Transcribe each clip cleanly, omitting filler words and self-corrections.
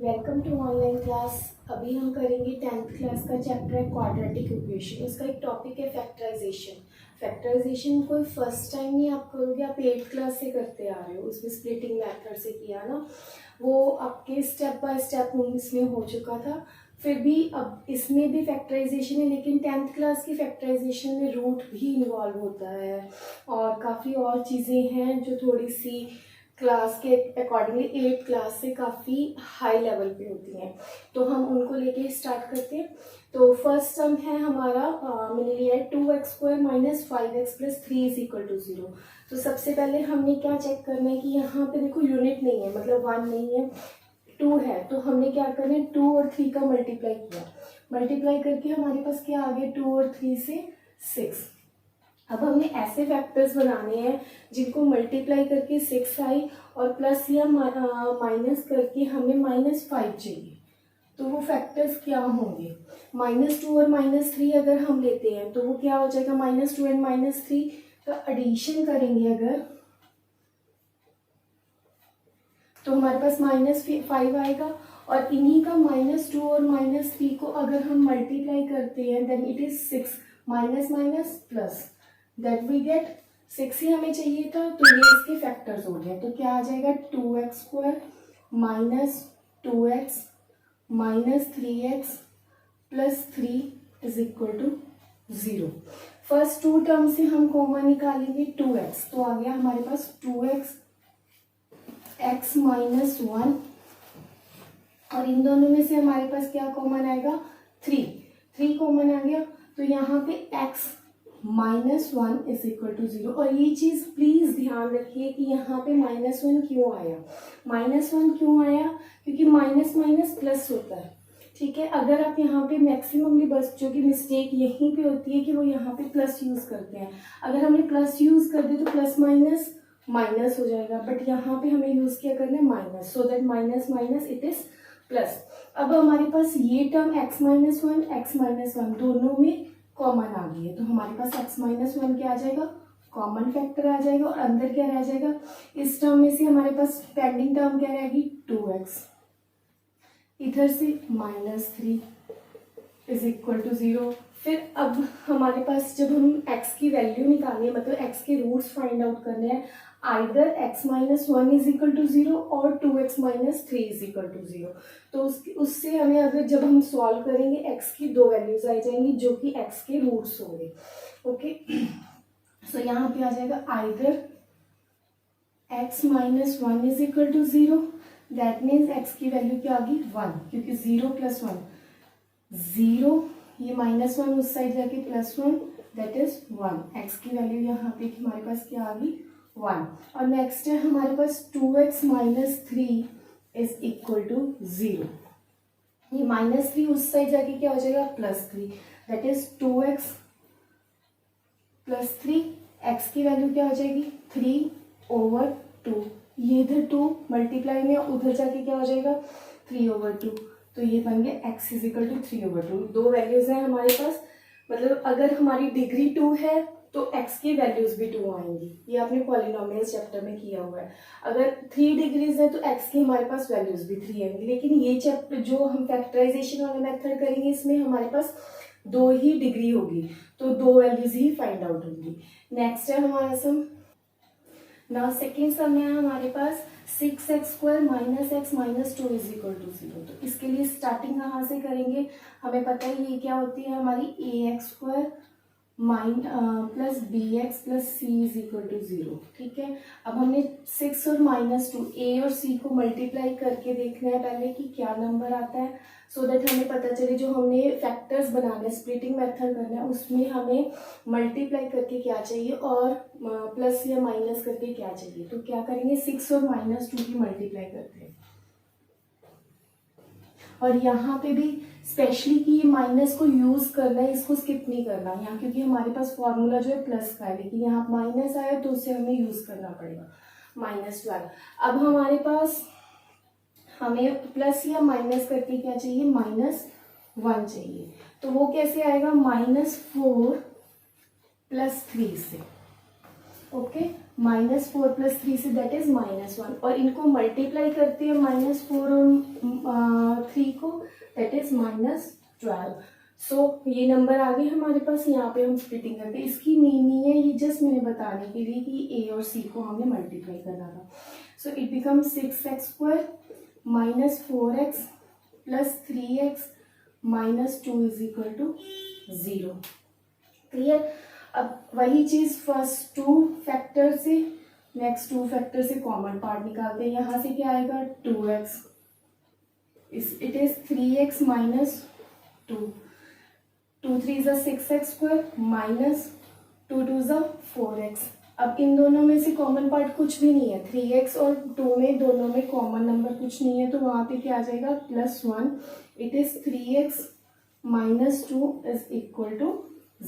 Welcome to online class. अभी हम करेंगे 10th क्लास का चैप्टर है क्वाड्रेटिक इक्वेशन। उसका एक टॉपिक है फैक्टराइजेशन। फैक्टराइजेशन कोई फर्स्ट टाइम नहीं आप करोगे, आप 8th क्लास से करते आ रहे हो। उसमें स्प्लिटिंग मेथड से किया ना, वो आपके स्टेप बाय स्टेप इसमें हो चुका था। फिर भी अब इसमें भी फैक्टराइजेशन है, लेकिन 10th क्लास की फैक्टराइजेशन में रूट भी इन्वॉल्व होता है और काफ़ी और चीज़ें हैं जो थोड़ी सी क्लास के अकॉर्डिंगली 8th क्लास से काफ़ी हाई लेवल पे होती हैं। तो हम उनको लेके स्टार्ट करते हैं। तो फर्स्ट सम है हमारा, मैंने लिया है 2x² minus 5x plus 3 is equal to 0। तो सबसे पहले हमने क्या चेक करना है कि यहाँ पे देखो यूनिट नहीं है, मतलब 1 नहीं है, 2 है। तो हमने क्या करना है, 2 और 3 का मल्टीप्लाई किया। मल्टीप्लाई करके हमारे पास क्या आ गया, 2 और 3 से 6। अब हमने ऐसे फैक्टर्स बनाने हैं जिनको मल्टीप्लाई करके 6 आई और प्लस या माइनस करके हमें -5 चाहिए। तो वो फैक्टर्स क्या होंगे, -2 और -3 अगर हम लेते हैं तो वो क्या हो जाएगा, -2 एंड -3 का एडिशन करेंगे अगर, तो हमारे पास -5 आएगा। और इन्हीं का -2 और -3 को अगर हम मल्टीप्लाई करते हैं then it is 6, minus minus plus, that we get 6 ही हमें चाहिए था। तो ये इसके फैक्टर्स हो गए। तो क्या आ जाएगा, 2x² minus 2x minus 3x plus 3 is equal to 0। First two term से हम कॉमन निकालेंगे, 2x तो आ गया हमारे पास 2x x माइनस 1, और इन दोनों में से हमारे पास क्या कॉमन आएगा, 3 कॉमन आ गया। तो यहाँ पे x minus 1 is equal to 0। और ये चीज़ प्लीज़ ध्यान रखिए कि यहाँ पे -1 क्यों आया। -1 क्यों आया, क्योंकि माइनस माइनस प्लस होता है, ठीक है। अगर आप यहाँ पे मैक्सिममली बच्चों की मिस्टेक यहीं पे होती है कि वो यहाँ पे प्लस यूज़ करते हैं। अगर हमने प्लस यूज़ कर दिया तो प्लस माइनस माइनस हो जाएगा, बट यहाँ पे हमें यूज़ किया करना है minus, so that minus minus it is plus. अब हमारे पास ये टर्म x माइनस 1 दोनों में कॉमन आ गई है। तो हमारे पास x माइनस 1 क्या आ जाएगा, कॉमन फैक्टर आ जाएगा। और अंदर क्या रह जाएगा, इस टर्म में से हमारे पास पेंडिंग टर्म क्या रहेगी, 2x, इधर से -3 इज इक्वल टू 0। फिर अब हमारे पास जब हम x की वैल्यू निकालनी है, मतलब x के रूट्स फाइंड आउट करने हैं, either x minus 1 is equal to 0 और 2x minus 3 is equal to 0। तो उससे हमें अगर जब हम सॉल्व करेंगे x की दो वैल्यूज आ जाएंगी जो कि x के रूट्स होंगे। ओके, सो यहाँ पे आ जाएगा either x minus 1 is equal to 0, that means x की वैल्यू क्या आ गई, 1, क्योंकि 0 प्लस 1 0, ये -1 उस साइड जाके +1, दैट इज 1। x की वैल्यू यहाँ पे हमारे पास क्या आ गई, 1। और नेक्स्ट है हमारे पास 2x minus 3 is equal to 0। ये -3 उस साइड जाके क्या हो जाएगा, +3, that is 2x plus 3। x की वैल्यू क्या हो जाएगी, 3/2। ये इधर 2 मल्टीप्लाई में, उधर जाके क्या हो जाएगा, 3/2। तो ये बन गया x इज इक्वल टू 3/2। दो वैल्यूज हैं हमारे पास, मतलब अगर हमारी डिग्री 2 है तो x की वैल्यूज भी 2 आएंगी। ये आपने पॉलिनोमियल्स चैप्टर में किया हुआ है। अगर 3 डिग्रीज है तो x की हमारे पास वैल्यूज भी 3 आएंगी। लेकिन ये चैप्टर जो हम फैक्टराइजेशन वाला मेथड करेंगे, इसमें हमारे पास 2 ही डिग्री होगी, तो 2 वैल्यूज ही फाइंड आउट होंगी। नेक्स्ट है हमारा सम, ना सेकेंड सम है हमारे पास 6x² minus x minus 2 is equal to 0। तो इसके लिए स्टार्टिंग कहाँ से करेंगे, हमें पता है ये क्या होती है हमारी ax² plus bx plus c is equal to 0, ठीक है। अब हमने 6 और -2 a और c को मल्टीप्लाई करके देखना है पहले कि क्या नंबर आता है, सो दैट हमें पता चले जो हमने फैक्टर्स बनाने स्प्लिटिंग मेथड करना है उसमें हमें मल्टीप्लाई करके क्या चाहिए और प्लस या माइनस करके क्या चाहिए। तो क्या करेंगे, 6 और -2 की मल्टीप्लाई करते हैं। और यहाँ पे भी स्पेशली कि ये माइनस को यूज करना है, इसको स्किप नहीं करना यहाँ, क्योंकि हमारे पास फॉर्मूला जो है प्लस का है, लेकिन यहाँ माइनस आया तो उसे हमें यूज करना पड़ेगा, -12। अब हमारे पास हमें प्लस या माइनस करके क्या चाहिए, -1 चाहिए। तो वो कैसे आएगा, -4 प्लस 3 से, okay, -4 plus 3 say that is -1। और इनको मल्टीप्लाई करते हैं, -4 और इज -12। सो ये नंबर आ गए हमारे पास। यहाँ पे हम स्प्लिटिंग करते हैं, इसकी नीड नहीं है, ये जस्ट मैंने बताने के लिए कि ए और सी को हमने मल्टीप्लाई करना था। So it becomes 6x² - 4x + 3x - 2 = 0। Clear. अब वही चीज फर्स्ट 2 फैक्टर से नेक्स्ट 2 फैक्टर से कॉमन पार्ट निकालते हैं। यहाँ से क्या आएगा 2x, it is 3x - 2, 2 3 = 6x² - 2 2 = 4x। अब इन दोनों में से कॉमन पार्ट कुछ भी नहीं है, 3x और 2 में दोनों में कॉमन नंबर कुछ नहीं है, तो वहां पे क्या आ जाएगा +1। It is 3x - 2 =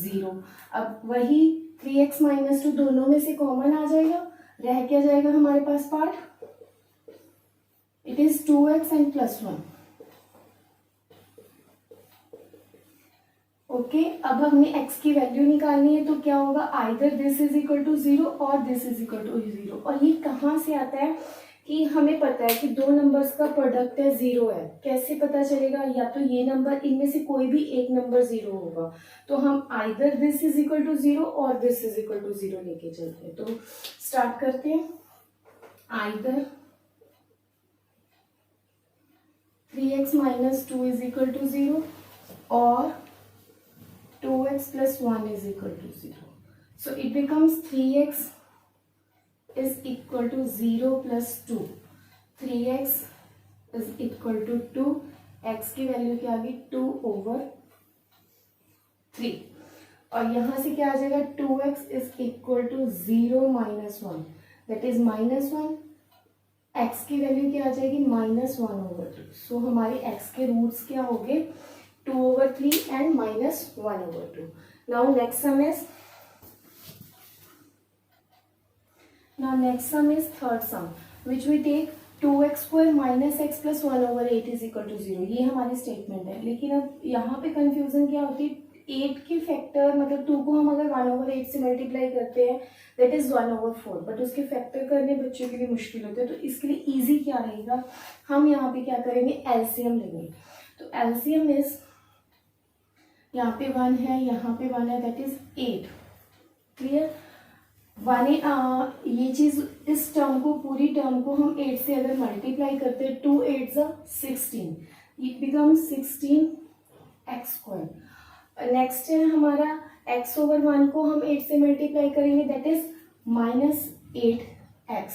0। अब वही 3x - 2 दोनों में से कॉमन आ जाएगा, रह क्या जाएगा हमारे पास part, it is 2x and +1। Okay, अब हमने x की वैल्यू निकालनी है, तो क्या होगा, either this is equal to 0 और दिस इज इक्वल टू 0। और ये कहाँ से आता है कि हमें पता है कि दो नंबर्स का प्रोडक्ट है 0 है। कैसे पता चलेगा, या तो ये नंबर, इनमें से कोई भी एक नंबर 0 होगा, तो हम either this is equal to 0 और दिस इज इक्वल टू 0 लेके चलते हैं। तो स्टार्ट करते हैं, आइदर 3x - 2 = 0 और 2x + 1 = 0. So it becomes 3x is equal to 0 plus 2. 3x is equal to 2. x की वैल्यू क्या आ गई 2/3। और यहाँ से क्या आ जाएगा 2x is equal to 0 - 1, that is -1। x की वैल्यू क्या आ जाएगी -1/2। सो हमारे x के रूट्स क्या हो गए 2/3 and -1/2। Now next sum is third sum, which we take 2x² - x + 1/8 = 0। ये हमारी स्टेटमेंट है, लेकिन अब यहाँ पे कंफ्यूजन क्या होती है, 8 की फैक्टर मतलब 2 को हम अगर 1/8 से मल्टीप्लाई करते हैं दैट इज 1/4, बट उसके फैक्टर करने बच्चों के लिए मुश्किल होते हैं। तो इसके लिए इजी क्या रहेगा, हम यहाँ पे क्या करेंगे एलसीएम लेंगे। तो एलसीएम इज, यहाँ पे 1 है, यहाँ पे 1 है, दैट इज 8। क्लियर। ये चीज, इस टर्म को, पूरी टर्म को हम 8 से अगर मल्टीप्लाई करते हैं 2 8 = 16, इट बिकम्स 16x²। नेक्स्ट है हमारा x/1 को हम 8 से मल्टीप्लाई करेंगे, that is -8x।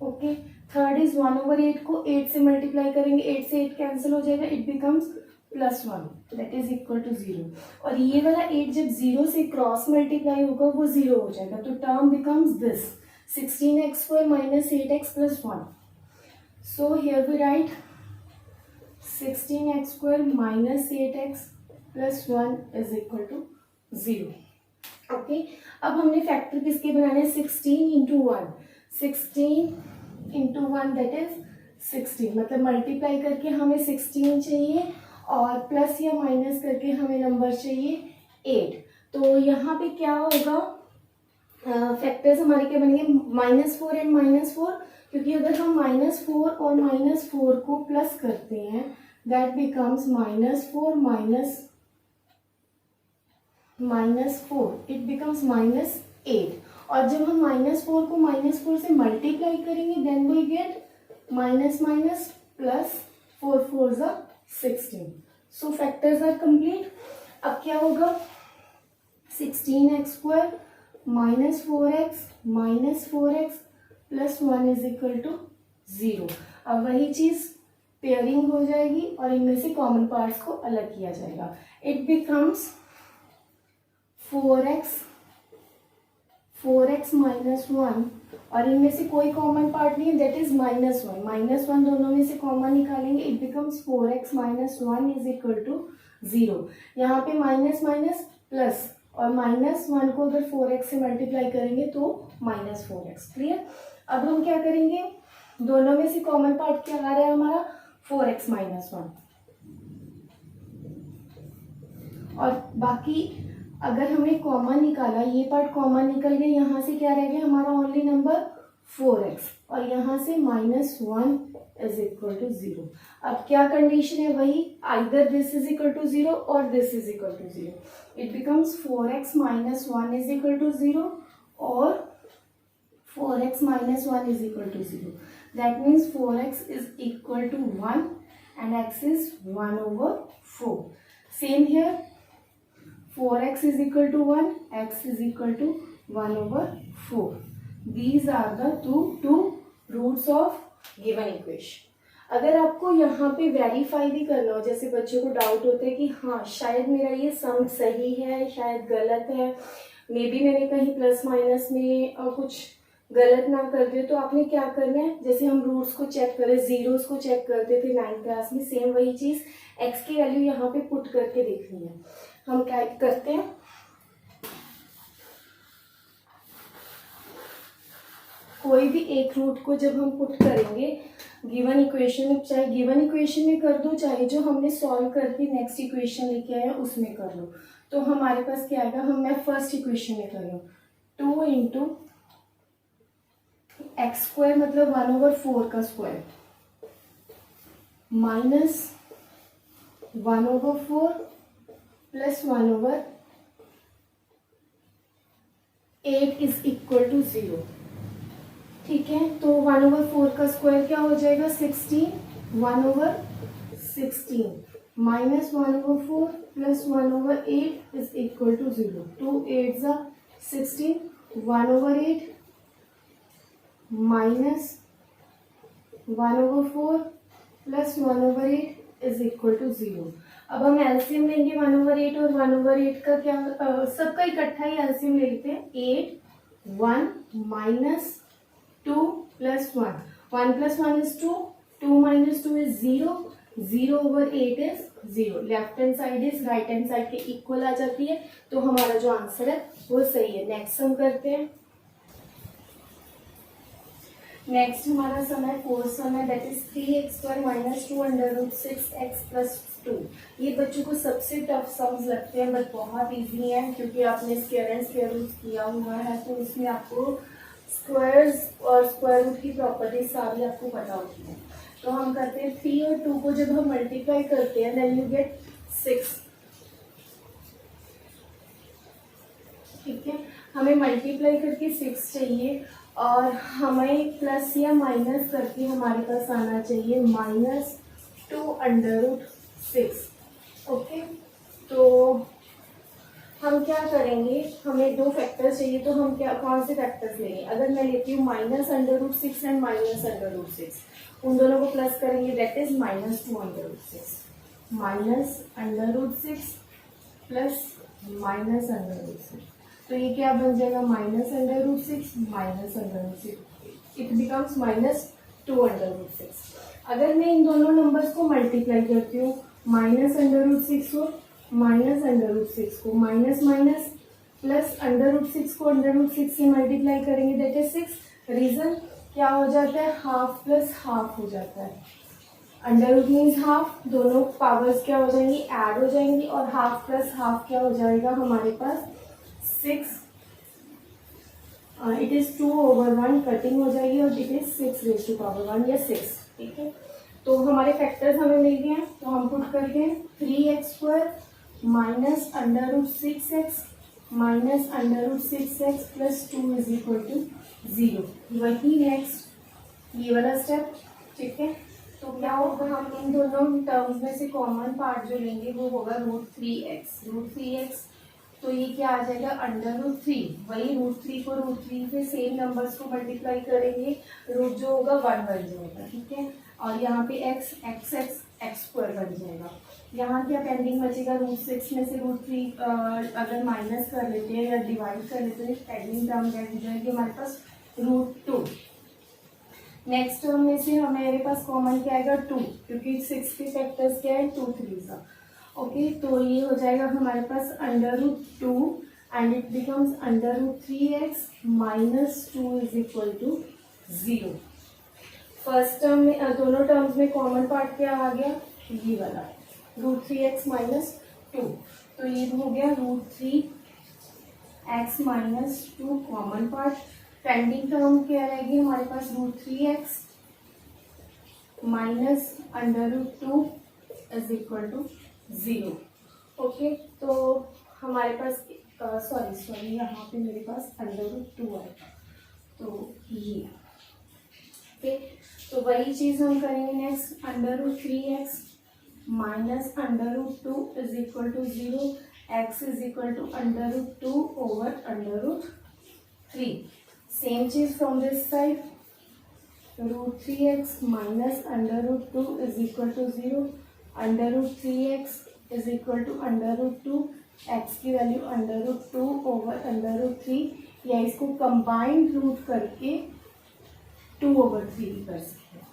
Okay. Third is 1/8 को 8 से मल्टीप्लाई करेंगे, 8 से 8 कैंसिल हो जाएगा, it becomes +1, that is equal to 0। और ये वाला 8 जब 0 से क्रॉस मल्टीप्लाई होगा वो 0 हो जाएगा, तो term becomes this 16x² - 8x + 1। So here we write 16x² - 8x + 1 = 0। Okay. अब हमने फैक्टर किसके बनाने हैं 16 × 1, 16 × 1 दैट इज 16, मतलब मल्टीप्लाई करके हमें 16 चाहिए और प्लस या माइनस करके हमें नंबर चाहिए 8। तो यहाँ पे क्या होगा, फैक्टर्स हमारे क्या बनेंगे -4 एंड -4, क्योंकि अगर हम -4 और -4 को प्लस करते हैं दैट बिकम्स -4 -4, इट बिकम्स -8। और जब हम -4 को -4 से मल्टीप्लाई करेंगे then we get -, plus 4 4 = 16। So factors are complete. अब क्या होगा 16x² - 4x - 4x + 1 = 0। अब वही चीज पेयरिंग हो जाएगी और इनमें से कॉमन पार्ट्स को अलग किया जाएगा, इट बिकम्स 4x - 1, और इनमें से कोई कॉमन पार्ट नहीं है, दैट इज -1 - 1 दोनों में से कॉमन निकालेंगे, इट बिकम्स 4x - 1 = 0। यहाँ पे माइनस प्लस, और -1 को अगर 4x से मल्टीप्लाई करेंगे तो -4x। क्लियर। अब हम क्या करेंगे, दोनों में से कॉमन पार्ट क्या आ रहा है हमारा 4x - 1, और बाकी अगर हमने कॉमन निकाला, ये पार्ट कॉमन निकल गया, यहाँ से क्या रह गया हमारा ओनली नंबर 4x, और यहाँ से -1 इज इक्वल टू 0। अब क्या कंडीशन है, वही either this is equal to 0 और this is equal to 0। It becomes 4x minus 1 is equal to 0 और 4x minus 1 is equal to 0. That means 4x is equal to 1 and x is 1 over 4. Same here, 4x is equal to 1, x is equal to 1 over 4. These are the two roots of given equation. अगर आपको यहाँ पे verify भी करना हो, जैसे बच्चों को डाउट होता है कि हाँ शायद मेरा ये सम सही है, शायद गलत है, मे बी मैंने कहीं प्लस माइनस में कुछ गलत ना कर दे, तो आपने क्या करना है, जैसे हम रूट्स को चेक करें, जीरोस को चेक करते थे 9th क्लास में, सेम वही चीज x की वैल्यू यहाँ पे पुट करके देखनी है। हम क्या करते हैं, कोई भी एक रूट को जब हम पुट करेंगे गिवन इक्वेशन में, चाहे गिवन इक्वेशन में कर दो, चाहे जो हमने सॉल्व करके नेक्स्ट इक्वेशन लेके आए उसमें कर लो, तो हमारे पास क्या आएगा, मैं फर्स्ट इक्वेशन में कर रही हूँ 2 इंटू एक्स स्क्वायर मतलब 1 over 4 का square minus 1 over 4 plus 1 over 8 is equal to 0। ठीक है, तो 1 over 4 का स्क्वायर क्या हो जाएगा 16, 1 over 16 minus 1 over 4 plus 1 over 8 is equal to 0। 2 8 जा 16, 1 over 8 minus 1 over 4 plus 1 over 8 is equal to 0। अब हम एलसीएम लेंगे 1 over 8 और 1 over 8 का क्या, सबका इकट्ठा ही एलसीएम ले लेते हैं। 8 1 minus 2 plus 1, 1 plus 1 is 2, 2 minus 2 is 0, 0 over 8 is 0। Left hand side is right hand side के इक्वल आ जाती है, तो हमारा जो आंसर है वो सही है। नेक्स्ट हम करते हैं, नेक्स्ट हमारा सम है फोर्थ सम है, that is 3x square minus 2 under root 6x plus 2। ये बच्चों को सबसे टफ सम्स लगते हैं, बट बहुत इजी है क्योंकि आपने स्क्वायर एंड स्क्वायर रूट किया हुआ है, तो इसमें आपको स्क्वायर्स और स्क्वायर रूट की प्रॉपर्टीज सारी आपको पता होती है। तो हम करते हैं 3 और 2 को जब हम मल्टीप्लाई करते हैं देन यू गेट 6। ठीक है, हमें मल्टीप्लाई करके 6 चाहिए और हमें प्लस या माइनस करके हमारे पास आना चाहिए -2 अंडर रूट 6। ओके, तो हम क्या करेंगे, हमें 2 फैक्टर्स चाहिए, तो हम क्या कौन से फैक्टर्स लेंगे। अगर मैं लेती हूँ minus under root 6 and minus under root 6, उन दोनों को प्लस करेंगे, that is -2 under root 6 minus under root 6 plus minus under root 6। तो ये क्या बन जाएगा, minus under root 6 minus under root 6, it becomes -2 under root 6। अगर मैं इन दोनों नंबर्स को मल्टीप्लाई करती हूँ, माइनस अंडर रूट 6 और माइनस अंडर रूट 6 को minus minus plus under root 6 को अंडर रूट 6 से मल्टीप्लाई करेंगे, दैट इज 6। रीजन क्या हो जाता है, हाफ प्लस हाफ हो जाता है। अंडर रूट मीन्स हाफ, दोनों पावर्स क्या हो जाएंगी, ऐड हो जाएंगी, और हाफ प्लस हाफ क्या हो जाएगा हमारे पास 6। इट इज 2 over 1 कटिंग हो जाएगी और it is 6 raised to power 1 या 6। ठीक है, तो हमारे फैक्टर्स हमें मिल गए हैं, तो हम पुट करते हैं 3x square minus under root 6x minus under root 6x plus 2 is equal to 0। वही नेक्स्ट ये वाला स्टेप। ठीक है, तो क्या होगा, हम इन दोनों टर्म्स में से कॉमन पार्ट जो लेंगे वो होगा √3x। तो ये क्या आ जाएगा, अंडर रूट 3, वही √3 को √3 से सेम नंबर्स को मल्टीप्लाई करेंगे, रूट जो होगा 1 बन जाएगा। ठीक है, और यहाँ पे x स्क्वायर बन जाएगा। यहाँ क्या पेंडिंग बचेगा, √6 में से √3 अगर माइनस कर लेते हैं या डिवाइड कर लेते हैं, पेंडिंग टर्म रह जाएगी हमारे पास √2। नेक्स्ट टर्म में से हमारे पास कॉमन क्या आएगा 2, क्योंकि 6 के फैक्टर्स क्या है 2 3 का। ओके, तो ये हो जाएगा हमारे पास under root 2 and it becomes under root 3x minus 2 is equal to 0। First term में दोनों टर्म्स में कॉमन पार्ट क्या आ गया, ये वाला √3x माइनस 2, तो ये हो गया √3x minus 2 common part. Pending term क्या रहेगी हमारे पास √3x minus under root 2 is equal to 0। Okay, तो हमारे पास सॉरी यहाँ पे मेरे पास अंडर रूट 2 आएगा, तो ये ओके। तो वही चीज़ हम करेंगे next, under root 3x minus under root 2 is equal to 0, x is equal to under root 2 over under root 3। Same चीज from this side, root 3x minus under root 2 is equal to 0, under root 3x is equal to under root 2, x की value under root 2 over under root 3, या इसको combined root करके 2/3 कर सकते हैं।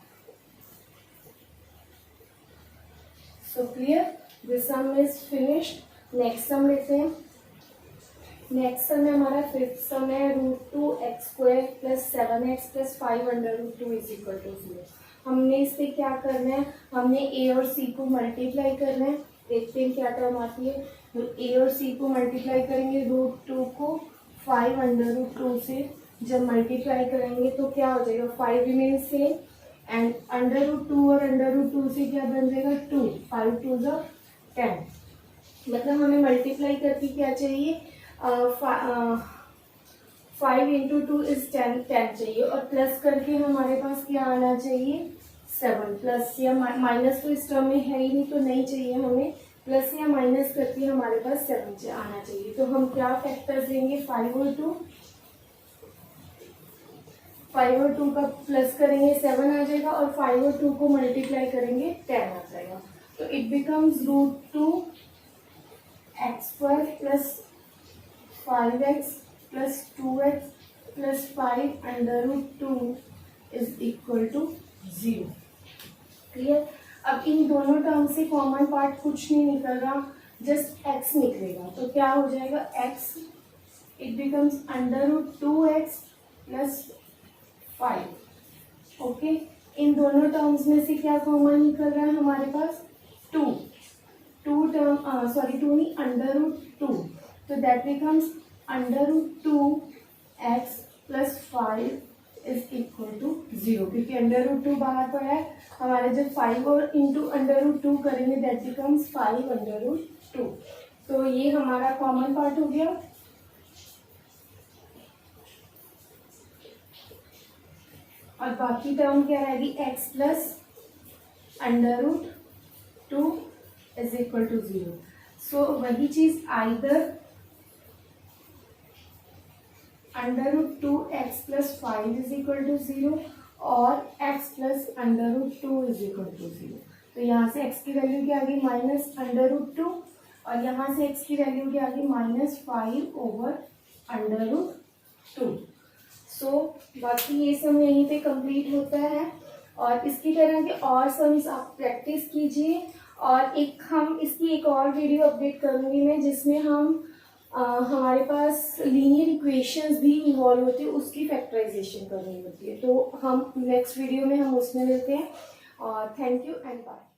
So clear, this sum is finished. Next sum लेते हैं। Next sum है हमारा फिफ्थ सम है, root 2x² plus 7x plus 5 under root 2 is equal to 0। हमने इस पे क्या करना है, हमने a और c को मल्टीप्लाई करना है। देखते हैं क्या टर्म आती है। तो a और c को मल्टीप्लाई करेंगे, रूट 2 को 5 अंडर रूट 2 से जब मल्टीप्लाई करेंगे तो क्या हो जाएगा, 5 remain same, and under root 2 और अंडर रूट 2 से क्या बन जाएगा 2, 5 2 10। मतलब हमें मल्टीप्लाई करके क्या चाहिए, 5 इंटू 2 इज 10 चाहिए, और प्लस करके हमारे पास क्या आना चाहिए 7। प्लस या माइनस तो इस टर्म में है ही नहीं, तो नहीं चाहिए हमें, प्लस या माइनस करके हमारे पास 7 आना चाहिए। तो हम क्या फैक्टर्स लेंगे, 5 और 2 का प्लस करेंगे 7 आ जाएगा, और 5 और 2 को मल्टीप्लाई करेंगे 10 आ जाएगा। तो it becomes root 2x² plus 5x plus 2x plus 5 under root 2 is equal to 0। Clear. अब इन दोनों टर्म से कॉमन पार्ट कुछ नहीं निकल रहा, जस्ट x निकलेगा। तो क्या हो जाएगा, x it becomes under root 2x plus 5। Okay, इन दोनों टर्म्स में से क्या कॉमन निकल रहा है हमारे पास, 2 नहीं, अंडर रूट 2। तो that becomes under root 2x plus 5 is equal to 0, क्योंकि अंडर रूट 2 बाहर पड़ा है हमारे। जब 5 और इंटू अंडर रूट 2 करेंगे दैट बिकम्स 5 अंडर रूट 2। तो ये हमारा कॉमन पार्ट हो गया। और बाकी टर्म क्या रहेगी, x plus under root 2 is equal to 0। So वही चीज either under root 2x plus 5 is equal to 0 और x plus under root 2 is equal to 0। तो यहाँ से x की वैल्यू क्या आ गई, माइनस अंडर रूट 2, और यहाँ से x की वैल्यू क्या आ गई, -5 ओवर अंडर रूट 2। सो बाकी ये सम यहीं पे कंप्लीट होता है, और इसकी तरह के और सम्स आप प्रैक्टिस कीजिए। और इसकी एक और वीडियो अपडेट करूँगी मैं, जिसमें हमारे पास लीनियर इक्वेशंस भी इन्वॉल्व होती है, उसकी फैक्टराइजेशन करनी होती है। तो हम नेक्स्ट वीडियो में हम उसमें मिलते हैं, और थैंक यू एंड बाय।